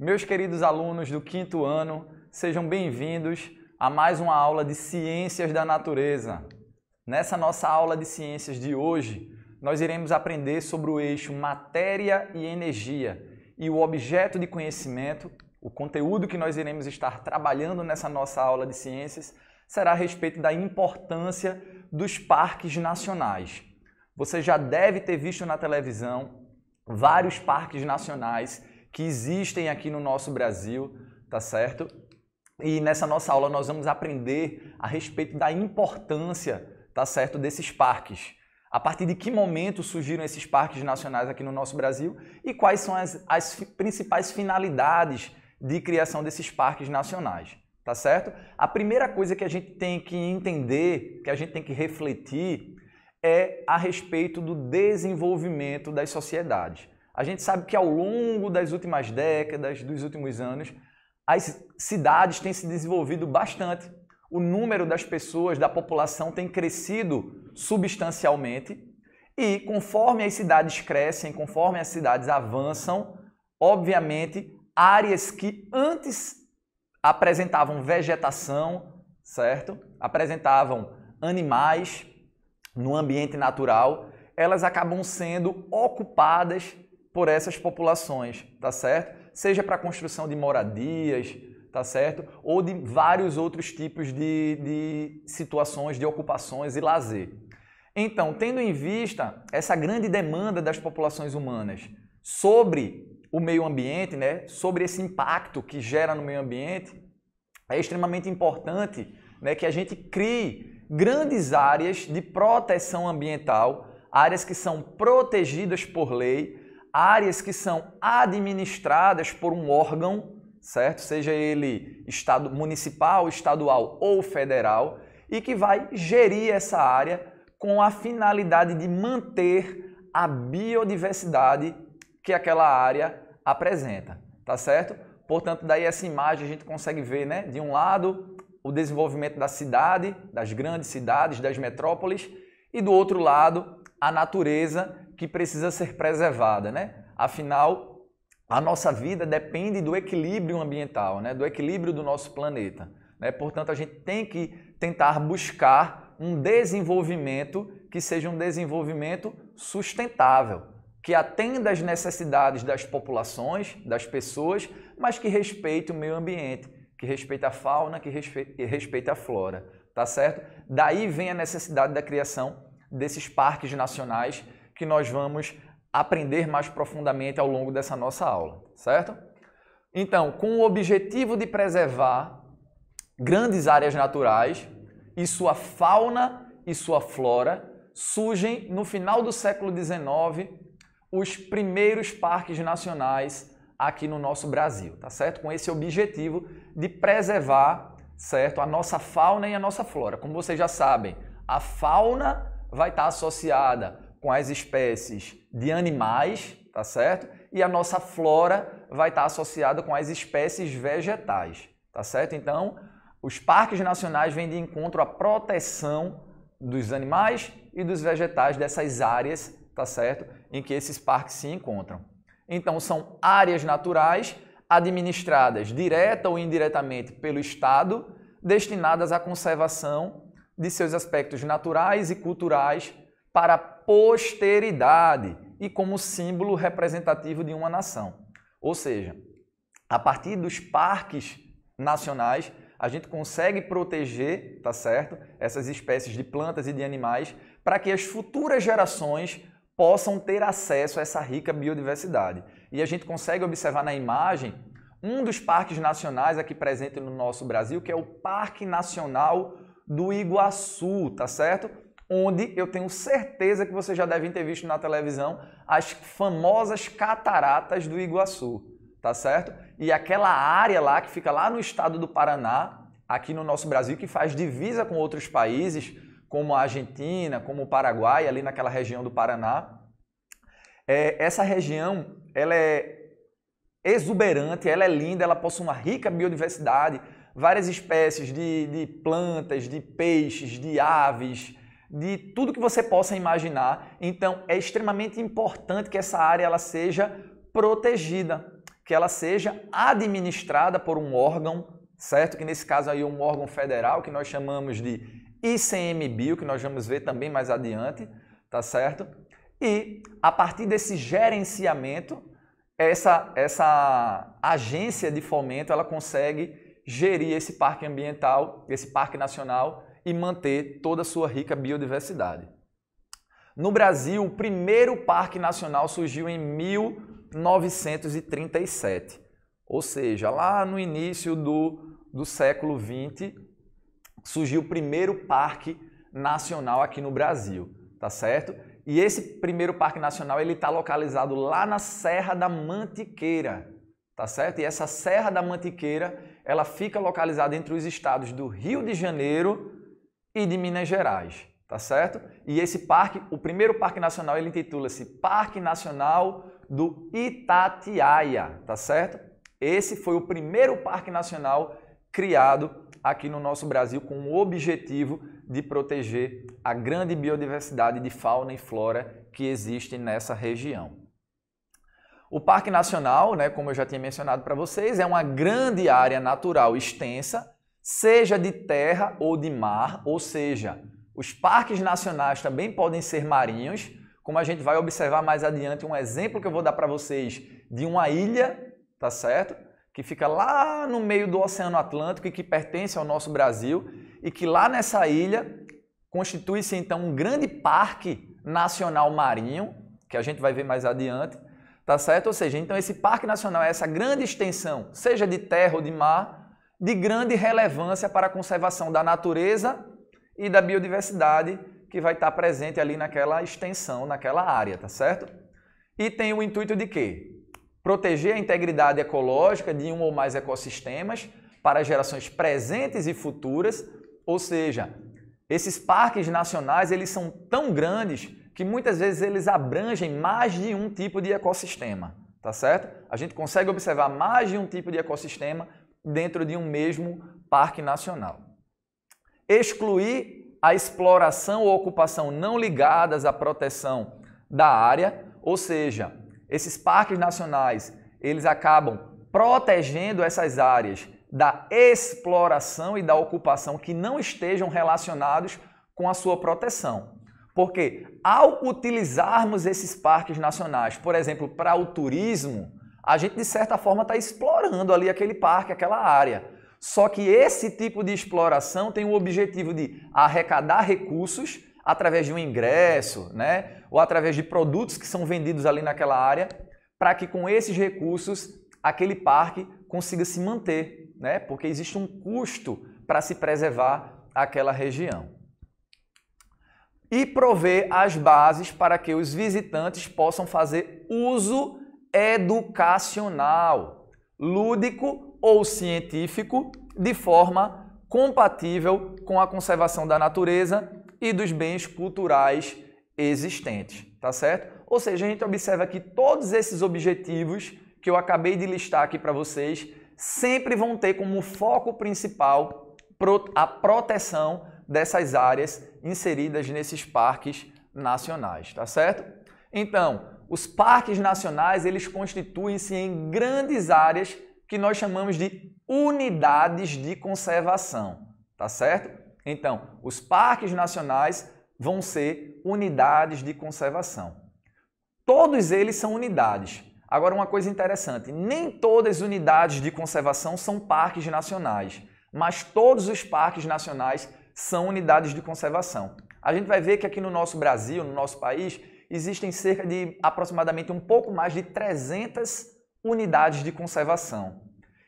Meus queridos alunos do 5º ano, sejam bem-vindos a mais uma aula de Ciências da Natureza. Nessa nossa aula de Ciências de hoje, nós iremos aprender sobre o eixo matéria e energia e o objeto de conhecimento, o conteúdo que nós iremos estar trabalhando nessa nossa aula de Ciências, será a respeito da importância dos parques nacionais. Você já deve ter visto na televisão vários parques nacionais que existem aqui no nosso Brasil, tá certo? E nessa nossa aula nós vamos aprender a respeito da importância, tá certo, desses parques. A partir de que momento surgiram esses parques nacionais aqui no nosso Brasil e quais são as principais finalidades de criação desses parques nacionais, tá certo? A primeira coisa que a gente tem que entender, que a gente tem que refletir, é a respeito do desenvolvimento das sociedades. A gente sabe que ao longo das últimas décadas, dos últimos anos, as cidades têm se desenvolvido bastante. O número das pessoas, da população tem crescido substancialmente e conforme as cidades crescem, conforme as cidades avançam, obviamente, áreas que antes apresentavam vegetação, certo? Apresentavam animais no ambiente natural, elas acabam sendo ocupadas por essas populações, tá certo? Seja para a construção de moradias, tá certo? Ou de vários outros tipos de situações, de ocupações e lazer. Então, tendo em vista essa grande demanda das populações humanas sobre o meio ambiente, né? Sobre esse impacto que gera no meio ambiente, é extremamente importante, né, que a gente crie grandes áreas de proteção ambiental, áreas que são protegidas por lei, áreas que são administradas por um órgão, certo? Seja ele estado municipal, estadual ou federal, e que vai gerir essa área com a finalidade de manter a biodiversidade que aquela área apresenta, tá certo? Portanto, daí essa imagem a gente consegue ver, né? De um lado, o desenvolvimento da cidade, das grandes cidades, das metrópoles, e do outro lado, a natureza que precisa ser preservada, né? Afinal, a nossa vida depende do equilíbrio ambiental, né? Do equilíbrio do nosso planeta, né? Portanto, a gente tem que tentar buscar um desenvolvimento que seja um desenvolvimento sustentável, que atenda às necessidades das populações, das pessoas, mas que respeite o meio ambiente, que respeite a fauna, que respeite a flora, tá certo? Daí vem a necessidade da criação desses parques nacionais que nós vamos aprender mais profundamente ao longo dessa nossa aula, certo? Então, com o objetivo de preservar grandes áreas naturais e sua fauna e sua flora, surgem no final do século XIX os primeiros parques nacionais aqui no nosso Brasil, tá certo? Com esse objetivo de preservar, certo, a nossa fauna e a nossa flora. Como vocês já sabem, a fauna vai estar associada com as espécies de animais, tá certo? E a nossa flora vai estar associada com as espécies vegetais, tá certo? Então, os parques nacionais vêm de encontro à proteção dos animais e dos vegetais dessas áreas, tá certo? Em que esses parques se encontram. Então, são áreas naturais administradas direta ou indiretamente pelo Estado, destinadas à conservação de seus aspectos naturais e culturais para a posteridade e como símbolo representativo de uma nação. Ou seja, a partir dos parques nacionais, a gente consegue proteger, tá certo, essas espécies de plantas e de animais para que as futuras gerações possam ter acesso a essa rica biodiversidade. E a gente consegue observar na imagem um dos parques nacionais aqui presente no nosso Brasil, que é o Parque Nacional do Iguaçu, tá certo? Onde eu tenho certeza que vocês já devem ter visto na televisão as famosas cataratas do Iguaçu, tá certo? E aquela área lá que fica lá no estado do Paraná, aqui no nosso Brasil, que faz divisa com outros países, como a Argentina, como o Paraguai, ali naquela região do Paraná. Essa região, ela é exuberante, ela é linda, ela possui uma rica biodiversidade, várias espécies de plantas, de peixes, de aves, de tudo que você possa imaginar. Então, é extremamente importante que essa área ela seja protegida, que ela seja administrada por um órgão, certo? Que nesse caso aí é um órgão federal, que nós chamamos de ICMBio, que nós vamos ver também mais adiante, tá certo? E a partir desse gerenciamento, essa agência de fomento, ela consegue gerir esse parque ambiental, esse parque nacional e manter toda a sua rica biodiversidade. No Brasil, o primeiro parque nacional surgiu em 1937, ou seja, lá no início do século XX, surgiu o primeiro parque nacional aqui no Brasil, tá certo? E esse primeiro parque nacional ele está localizado lá na Serra da Mantiqueira, tá certo? E essa Serra da Mantiqueira, ela fica localizada entre os estados do Rio de Janeiro e de Minas Gerais, tá certo? E esse parque, o primeiro parque nacional, ele intitula-se Parque Nacional do Itatiaia, tá certo? Esse foi o primeiro parque nacional criado aqui no nosso Brasil com o objetivo de proteger a grande biodiversidade de fauna e flora que existe nessa região. O Parque Nacional, né, como eu já tinha mencionado para vocês, é uma grande área natural extensa, seja de terra ou de mar, ou seja, os parques nacionais também podem ser marinhos, como a gente vai observar mais adiante um exemplo que eu vou dar para vocês de uma ilha, tá certo? Que fica lá no meio do Oceano Atlântico e que pertence ao nosso Brasil e que lá nessa ilha constitui-se então um grande parque nacional marinho, que a gente vai ver mais adiante, tá certo? Ou seja, então esse parque nacional é essa grande extensão, seja de terra ou de mar, de grande relevância para a conservação da natureza e da biodiversidade que vai estar presente ali naquela extensão, naquela área, tá certo? E tem o intuito de quê? Proteger a integridade ecológica de um ou mais ecossistemas para gerações presentes e futuras, ou seja, esses parques nacionais eles são tão grandes que muitas vezes eles abrangem mais de um tipo de ecossistema, tá certo? A gente consegue observar mais de um tipo de ecossistema dentro de um mesmo parque nacional. Excluir a exploração ou ocupação não ligadas à proteção da área, ou seja, esses parques nacionais, eles acabam protegendo essas áreas da exploração e da ocupação que não estejam relacionados com a sua proteção. Porque ao utilizarmos esses parques nacionais, por exemplo, para o turismo, a gente de certa forma está explorando ali aquele parque, aquela área. Só que esse tipo de exploração tem o objetivo de arrecadar recursos através de um ingresso, né? Ou através de produtos que são vendidos ali naquela área, para que com esses recursos aquele parque consiga se manter, né? Porque existe um custo para se preservar aquela região. E prover as bases para que os visitantes possam fazer uso educacional, lúdico ou científico, de forma compatível com a conservação da natureza e dos bens culturais existentes, tá certo? Ou seja, a gente observa que todos esses objetivos que eu acabei de listar aqui para vocês sempre vão ter como foco principal a proteção dessas áreas inseridas nesses parques nacionais, tá certo? Então, os parques nacionais, eles constituem-se em grandes áreas que nós chamamos de unidades de conservação, tá certo? Então, os parques nacionais vão ser unidades de conservação. Todos eles são unidades. Agora, uma coisa interessante, nem todas as unidades de conservação são parques nacionais, mas todos os parques nacionais são unidades de conservação. A gente vai ver que aqui no nosso Brasil, no nosso país, existem cerca de aproximadamente um pouco mais de 300 unidades de conservação.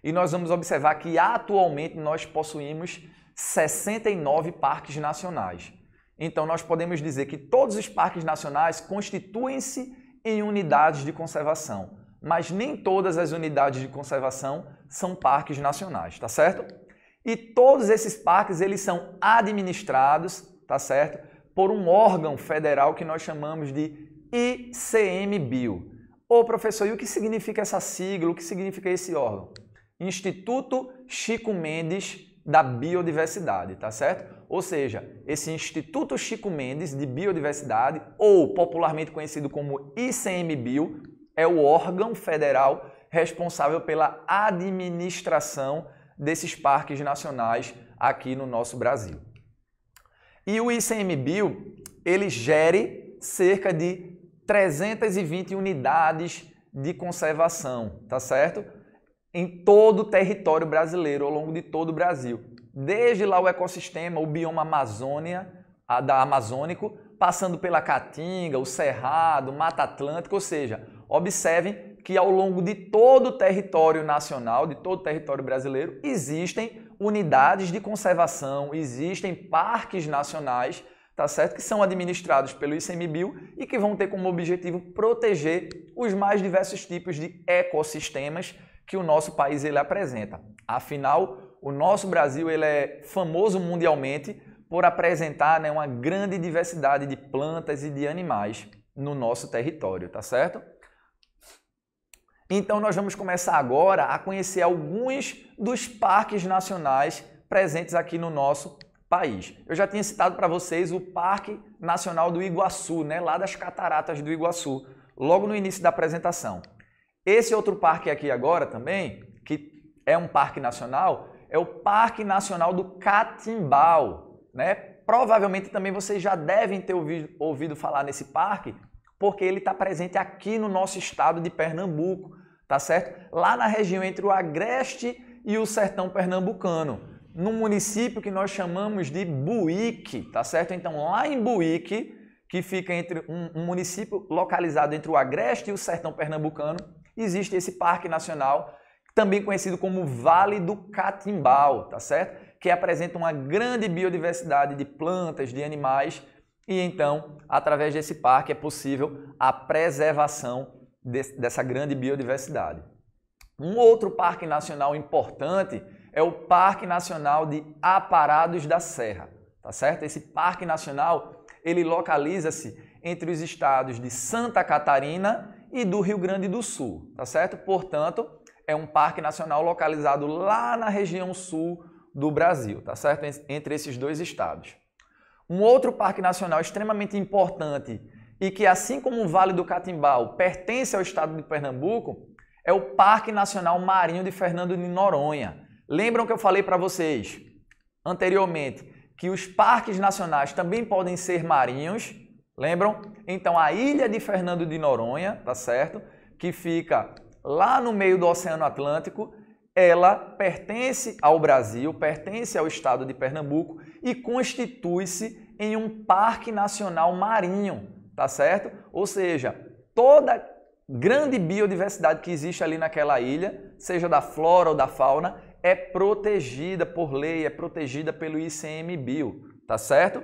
E nós vamos observar que atualmente nós possuímos 69 parques nacionais. Então nós podemos dizer que todos os parques nacionais constituem-se em unidades de conservação, mas nem todas as unidades de conservação são parques nacionais, tá certo? E todos esses parques eles são administrados, tá certo? Por um órgão federal que nós chamamos de ICMBio. Ô professor, e o que significa essa sigla? O que significa esse órgão? Instituto Chico Mendes da Biodiversidade, tá certo? Ou seja, esse Instituto Chico Mendes de Biodiversidade, ou popularmente conhecido como ICMBio, é o órgão federal responsável pela administração desses parques nacionais aqui no nosso Brasil. E o ICMBio, ele gere cerca de 320 unidades de conservação, tá certo? Em todo o território brasileiro, ao longo de todo o Brasil. Desde lá o ecossistema, o bioma amazônico, passando pela Caatinga, o Cerrado, Mata Atlântica, ou seja, observem que ao longo de todo o território nacional, de todo o território brasileiro, existem unidades de conservação, existem parques nacionais, tá certo? Que são administrados pelo ICMBio e que vão ter como objetivo proteger os mais diversos tipos de ecossistemas que o nosso país ele apresenta. Afinal, o nosso Brasil ele é famoso mundialmente por apresentar, né, uma grande diversidade de plantas e de animais no nosso território, tá certo? Então nós vamos começar agora a conhecer alguns dos parques nacionais presentes aqui no nosso país. Eu já tinha citado para vocês o Parque Nacional do Iguaçu, né, lá das Cataratas do Iguaçu, logo no início da apresentação. Esse outro parque aqui agora também, que é um parque nacional, é o Parque Nacional do Catimbau, né? Provavelmente também vocês já devem ter ouvido falar nesse parque, porque ele está presente aqui no nosso estado de Pernambuco, tá certo? Lá na região entre o Agreste e o Sertão Pernambucano, num município que nós chamamos de Buíque, tá certo? Então lá em Buíque, que fica entre um município localizado entre o Agreste e o Sertão Pernambucano, existe esse Parque Nacional, também conhecido como Vale do Catimbau, tá certo? Que apresenta uma grande biodiversidade de plantas, de animais, e então, através desse parque, é possível a preservação dessa grande biodiversidade. Um outro parque nacional importante é o Parque Nacional de Aparados da Serra, tá certo? Esse parque nacional, ele localiza-se entre os estados de Santa Catarina e do Rio Grande do Sul, tá certo? Portanto, é um parque nacional localizado lá na região sul do Brasil, tá certo? Entre esses dois estados. Um outro parque nacional extremamente importante e que, assim como o Vale do Catimbau, pertence ao estado de Pernambuco, é o Parque Nacional Marinho de Fernando de Noronha. Lembram que eu falei para vocês anteriormente que os parques nacionais também podem ser marinhos? Lembram? Então, a ilha de Fernando de Noronha, tá certo? Que fica lá no meio do Oceano Atlântico, ela pertence ao Brasil, pertence ao estado de Pernambuco e constitui-se em um parque nacional marinho, tá certo? Ou seja, toda grande biodiversidade que existe ali naquela ilha, seja da flora ou da fauna, é protegida por lei, é protegida pelo ICMBio, tá certo?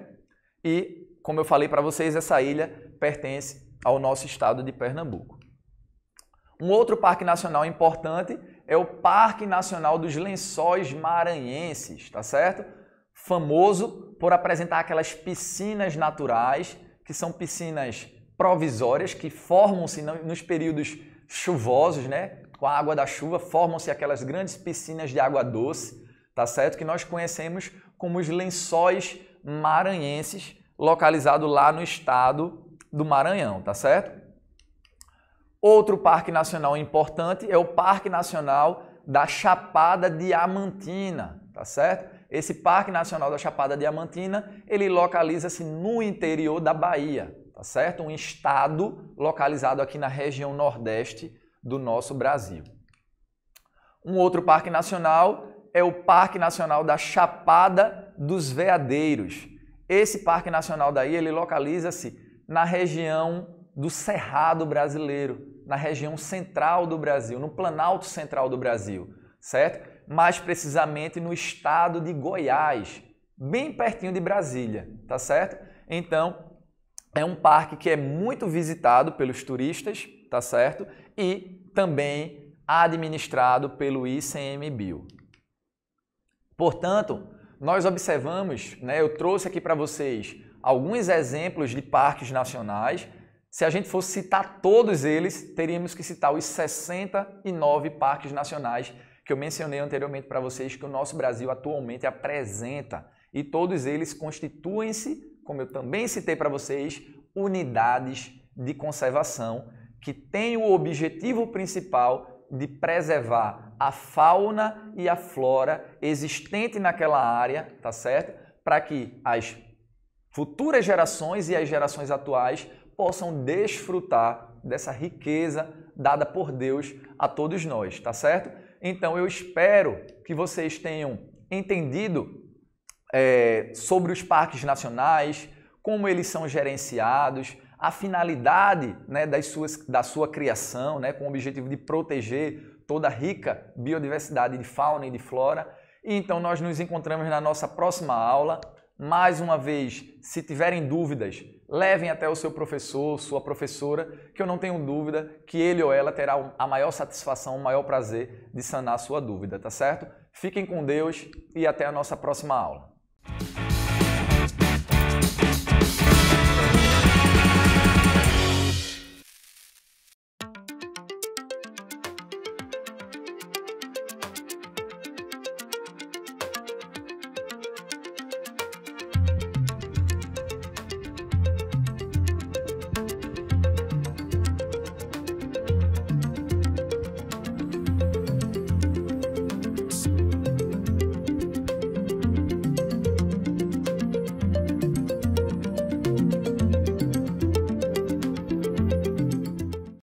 E, como eu falei para vocês, essa ilha pertence ao nosso estado de Pernambuco. Um outro parque nacional importante é o Parque Nacional dos Lençóis Maranhenses, tá certo? Famoso por apresentar aquelas piscinas naturais, que são piscinas provisórias, que formam-se nos períodos chuvosos, né? Com a água da chuva, formam-se aquelas grandes piscinas de água doce, tá certo? Que nós conhecemos como os Lençóis Maranhenses, localizado lá no estado do Maranhão, tá certo? Outro parque nacional importante é o Parque Nacional da Chapada Diamantina, tá certo? Esse Parque Nacional da Chapada Diamantina, ele localiza-se no interior da Bahia, tá certo? Um estado localizado aqui na região nordeste do nosso Brasil. Um outro parque nacional é o Parque Nacional da Chapada dos Veadeiros. Esse Parque Nacional daí, ele localiza-se na região do Cerrado brasileiro, na região central do Brasil, no Planalto Central do Brasil, certo? Mais precisamente no estado de Goiás, bem pertinho de Brasília, tá certo? Então, é um parque que é muito visitado pelos turistas, tá certo? E também administrado pelo ICMBio. Portanto, nós observamos, né, eu trouxe aqui para vocês alguns exemplos de parques nacionais. Se a gente fosse citar todos eles, teríamos que citar os 69 parques nacionais que eu mencionei anteriormente para vocês que o nosso Brasil atualmente apresenta. E todos eles constituem-se, como eu também citei para vocês, unidades de conservação que têm o objetivo principal de preservar a fauna e a flora existente naquela área, tá certo? Para que as futuras gerações e as gerações atuais possam desfrutar dessa riqueza dada por Deus a todos nós, tá certo? Então eu espero que vocês tenham entendido sobre os parques nacionais, como eles são gerenciados, a finalidade, né, da sua criação, né, com o objetivo de proteger toda a rica biodiversidade de fauna e de flora. E então nós nos encontramos na nossa próxima aula. Mais uma vez, se tiverem dúvidas, levem até o seu professor, sua professora, que eu não tenho dúvida que ele ou ela terá a maior satisfação, o maior prazer de sanar a sua dúvida, tá certo? Fiquem com Deus e até a nossa próxima aula.